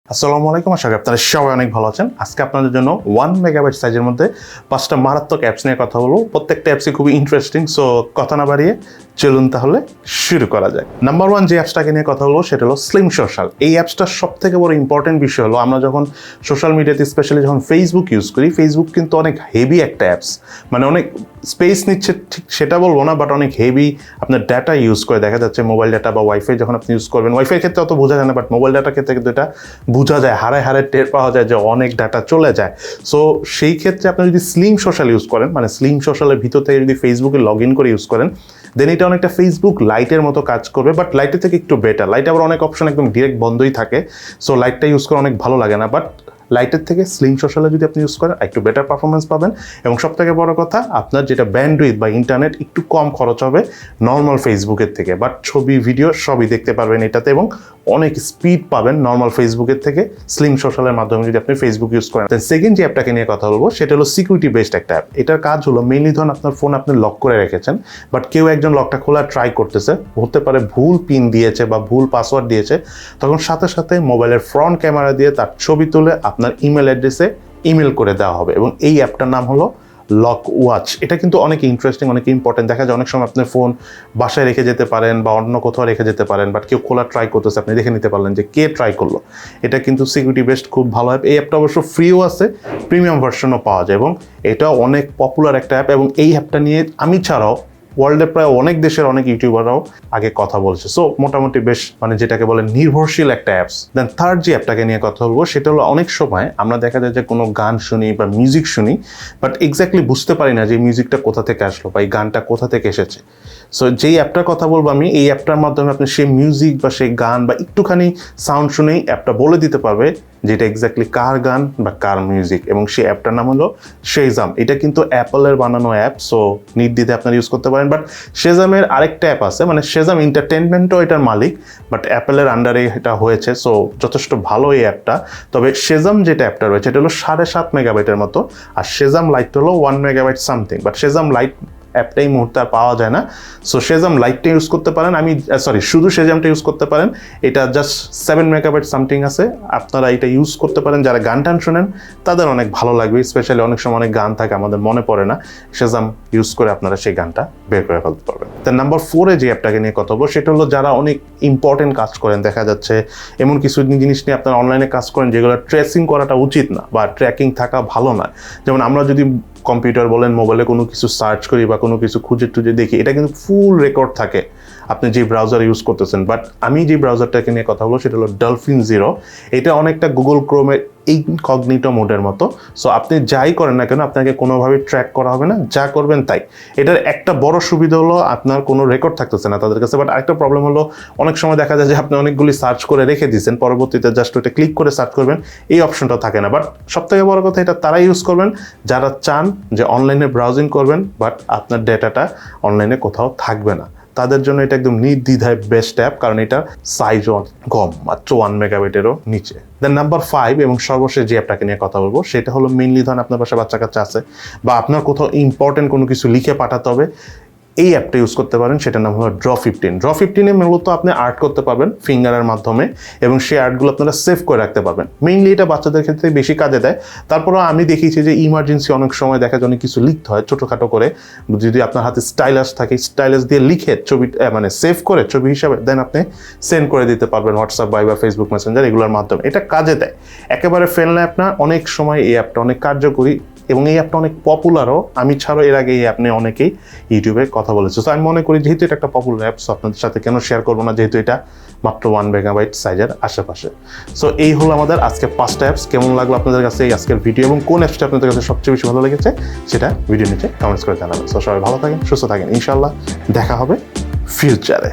আসসালামু আলাইকুম, আশা করি আপনারা সবাই অনেক ভালো আছেন। আজকে আপনাদের জন্য 1 মেগাবাইট সাইজের মধ্যে 5টা মারাত্মক অ্যাপস নিয়ে কথা বলবো। প্রত্যেকটা অ্যাপসই খুবই ইন্টারেস্টিং, সো কথা না বাড়িয়ে চলুন তাহলে শুরু করা যায়। নাম্বার 1 যে অ্যাপসটাকে নিয়ে কথা বলবো সেটা হলো স্লিম সোশ্যাল। এই অ্যাপসটার সব থেকে বড় ইম্পর্টেন্ট বিষয় হলো আমরা যখন সোশ্যাল মিডিয়াতে স্পেশালি যখন ফেসবুক ইউজ করি, ফেসবুক কিন্তু অনেক হেভি একটা অ্যাপস, মানে অনেক স্পেস নিচ্ছে, ঠিক সেটা বলবো না, বাট অনেক হেভি আপনার ডাটা ইউজ করে। দেখা যাচ্ছে মোবাইল ডাটা বা ওয়াইফাই যখন আপনি ইউজ করবেন, ওয়াইফাই ক্ষেত্রে অত বোঝা যায় না, বাট মোবাইল ডাটার ক্ষেত্রে কিন্তু এটা বোঝা যায়, হারায় হারায় টের পাওয়া যায় যে অনেক ডাটা চলে যায়। সো সেই ক্ষেত্রে আপনি যদি স্লিম সোশ্যাল ইউজ করেন, মানে স্লিম সোশ্যালের ভিতর থেকে যদি ফেসবুকে লগ ইন করে ইউজ করেন, দেন এটা অনেকটা ফেসবুক লাইটের মতো কাজ করবে, বাট লাইটের থেকে একটু বেটার। লাইট আবার অনেক অপশন একদম ডিরেক্ট বন্ধই থাকে, সো লাইটটা ইউজ করে অনেক ভালো লাগে না, বাট লাইটের থেকে স্লিম সোশ্যালে যদি আপনি ইউজ করেন একটু বেটার পারফরমেন্স পাবেন। এবং সব থেকে বড় কথা, আপনার যেটা ব্যান্ডউইথ বা ইন্টারনেট একটু কম খরচ হবে নর্মাল ফেসবুকের থেকে, বাট ছবি ভিডিও সবই দেখতে পারবেন এটাতে, এবং অনেক স্পিড পাবেন নর্মাল ফেসবুকের থেকে স্লিম সোশ্যালের মাধ্যমে যদি আপনি ফেসবুক ইউজ করেন। সেকেন্ড যে অ্যাপটাকে নিয়ে কথা বলবো সেটা হলো সিকিউরিটি বেসড একটা অ্যাপ। এটার কাজ হলো মেইনলি ধরুন আপনার ফোন আপনি লক করে রেখেছেন, বাট কেউ একজন লকটা খোলা ট্রাই করতেছে, হতে পারে ভুল পিন দিয়েছে বা ভুল পাসওয়ার্ড দিয়েছে, তখন সাথে সাথে মোবাইলের ফ্রন্ট ক্যামেরা দিয়ে তার ছবি তুলে আপনার ইমেল অ্যাড্রেসে ইমেল করে দেওয়া হবে। এবং এই অ্যাপটার নাম হলো লক ওয়াচ। এটা কিন্তু অনেক ইন্টারেস্টিং, অনেক ইম্পর্টেন্ট। দেখা যায় অনেক সময় আপনার ফোন বাসায় রেখে যেতে পারেন বা অন্য কোথাও রেখে যেতে পারেন, বাট কেউ খোলা ট্রাই করতেছে, আপনি দেখে নিতে পারলেন যে কে ট্রাই করলো। এটা কিন্তু সিকিউরিটি বেসড খুব ভালো অ্যাপ। এই অ্যাপটা অবশ্য ফ্রিও আছে, প্রিমিয়াম ভার্সনও পাওয়া যায়, এবং এটা অনেক পপুলার একটা অ্যাপ। এবং এই অ্যাপটা নিয়ে আমি ছাড়াও ওয়ার্ল্ডের প্রায় অনেক দেশের অনেক ইউটিউবাররাও আগে কথা বলছে। সো মোটামুটি বেশ, মানে যেটাকে বলে নির্ভরশীল একটা অ্যাপস। দেন থার্ড যে অ্যাপটাকে নিয়ে কথা বলবো সেটা হলো অনেক সময় আমরা দেখা যায় যে কোনো গান শুনি বা মিউজিক শুনি, বাট এক্স্যাক্টলি বুঝতে পারি না যে মিউজিকটা কোথা থেকে আসলো বা এই গানটা কোথা থেকে এসেছে। সো যেই অ্যাপটার কথা বলবো আমি, এই অ্যাপটার মাধ্যমে আপনি সেই মিউজিক বা সেই গান বা একটুখানি সাউন্ড শুনেই অ্যাপটা বলে দিতে পারবে যেটা এক্স্যাক্টলি কার গান বা কার মিউজিক। এবং সেই অ্যাপটার নাম হলো শেজাম। এটা কিন্তু অ্যাপলের বানানো অ্যাপ, সো নির্দ্বিধায় আপনারা ইউজ করতে পারেন। বাট শেজামের আরেকটা অ্যাপ আছে, মানে শেজাম এন্টারটেনমেন্টও এটার মালিক, বাট অ্যাপলের আন্ডারে এটা হয়েছে, সো যথেষ্ট ভালো এই অ্যাপটা। তবে শেজাম যেটা অ্যাপটা রয়েছে এটা হলো 7.5 মেগাবাইটের মতো, আর শেজাম লাইট হলো 1 মেগাবাইট সামথিং। বাট শেজাম লাইট অ্যাপটা এই মুহূর্তে আর পাওয়া যায় না, সো শেজাম লাইটটা ইউজ করতে পারেন। শুধু শেজামটা ইউজ করতে পারেন। এটা জাস্ট 7 মেগাবাইট সামথিং আছে। আপনারা এটা ইউজ করতে পারেন, যারা গান টান শোনেন তাদের অনেক ভালো লাগবে। স্পেশালি অনেক সময় অনেক গান থাকে আমাদের মনে পড়ে না, শেজাম ইউজ করে আপনারা সেই গানটা বের করে ফেলতে পারবেন। তার নাম্বার 4-এ যে অ্যাপটাকে নিয়ে কথা বলবো সেটা হলো যারা অনেক ইম্পর্টেন্ট কাজ করেন, দেখা যাচ্ছে এমন কিছু জিনিস নিয়ে আপনারা অনলাইনে কাজ করেন যেগুলো ট্রেসিং করাটা উচিত না বা ট্র্যাকিং থাকা ভালো না। যেমন আমরা যদি কম্পিউটার বলেন, মোবাইলে কোনো কিছু সার্চ করি বা কোনো কিছু খুঁজে টুজে দেখি, এটা কিন্তু ফুল রেকর্ড থাকে আপনি যে ব্রাউজার ইউজ করতেছেন। বাট আমি যে ব্রাউজারটাকে নিয়ে কথা বলবো সেটা হলো ডলফিন 0। এটা অনেকটা গুগল ক্রোমের ইনকগনিটো মোডের মতো। সো আপনি যাই করেন না কেন আপনাকে কোনোভাবে ট্র্যাক করা হবে না, যা করবেন তাই। এটার একটা বড় সুবিধা হলো আপনার কোনো রেকর্ড থাকতেছে না তাদের কাছে। বাট আরেকটা প্রবলেম হলো অনেক সময় দেখা যায় যে আপনি অনেকগুলি সার্চ করে রেখে দিয়েছেন, পরবর্তীতে জাস্ট ওইটা ক্লিক করে সার্চ করবেন, এই অপশনটা থাকে না। বাট সবথেকে বড় কথা, এটা তারাই ইউজ করবেন যারা চান যে অনলাইনে ব্রাউজিং করবেন বাট আপনার ডেটাটা অনলাইনে কোথাও থাকবে না। তাদের জন্য এটা একদম নির্দ্বিধায় বেস্ট অ্যাপ, কারণ এটা সাইজও কম, মাত্র 1 মেগাবাইটেরও নিচে। দেন নাম্বার 5 এবং সর্বশেষ যে অ্যাপটাকে নিয়ে কথা বলবো সেটা হলো মেইনলি ধরেন আপনার বাসায় বাচ্চা কাচ্চা আছে বা আপনার কোথাও ইম্পর্টেন্ট কোনো কিছু লিখে পাঠাতে হবে, এই অ্যাপটা ইউজ করতে পারেন। সেটার নাম হলো Draw15। Draw15-এ মূলত আপনি আর্ট করতে পারবেন ফিঙ্গারের মাধ্যমে, এবং সেই আর্টগুলো আপনারা সেভ করে রাখতে পারবেন। মেইনলি এটা বাচ্চাদের ক্ষেত্রে বেশি কাজে দেয়। তারপরেও আমি দেখিয়েছি যে ইমার্জেন্সি অনেক সময় দেখা যায় অনেক কিছু লিখতে হয় ছোটোখাটো করে, যদি আপনার হাতে স্টাইলাস থাকে, স্টাইলাস দিয়ে লিখে ছবি মানে সেভ করে ছবি হিসাবে দেন আপনি সেন্ড করে দিতে পারবেন হোয়াটসঅ্যাপ বা ফেসবুক মেসেঞ্জার, এগুলোর মাধ্যমে। এটা কাজে দেয়, একেবারে ফ্রেন্ডলি অ্যাপ না। অনেক সময় এই অ্যাপটা অনেক কার্যকরী এবং এই অ্যাপটা অনেক পপুলারও। আমি ছাড়াও এর আগে এই অ্যাপ নিয়ে অনেকেই ইউটিউবে কথা বলেছে। তো আমি মনে করি যেহেতু এটা একটা পপুলার অ্যাপ, সো আপনাদের সাথে কেন শেয়ার করবো না, যেহেতু এটা মাত্র 1 মেগাবাইট সাইজের আশেপাশে। সো এই হলো আমাদের আজকে 5টা অ্যাপস। কেমন লাগলো আপনাদের কাছে এই আজকের ভিডিও, এবং কোন অ্যাপসটা আপনাদের কাছে সবচেয়ে বেশি ভালো লেগেছে সেটা ভিডিও নিচে কমেন্টস করে জানাবেন। সো সবাই ভালো থাকেন, সুস্থ থাকেন, ইনশাআল্লাহ দেখা হবে ফিউচারে।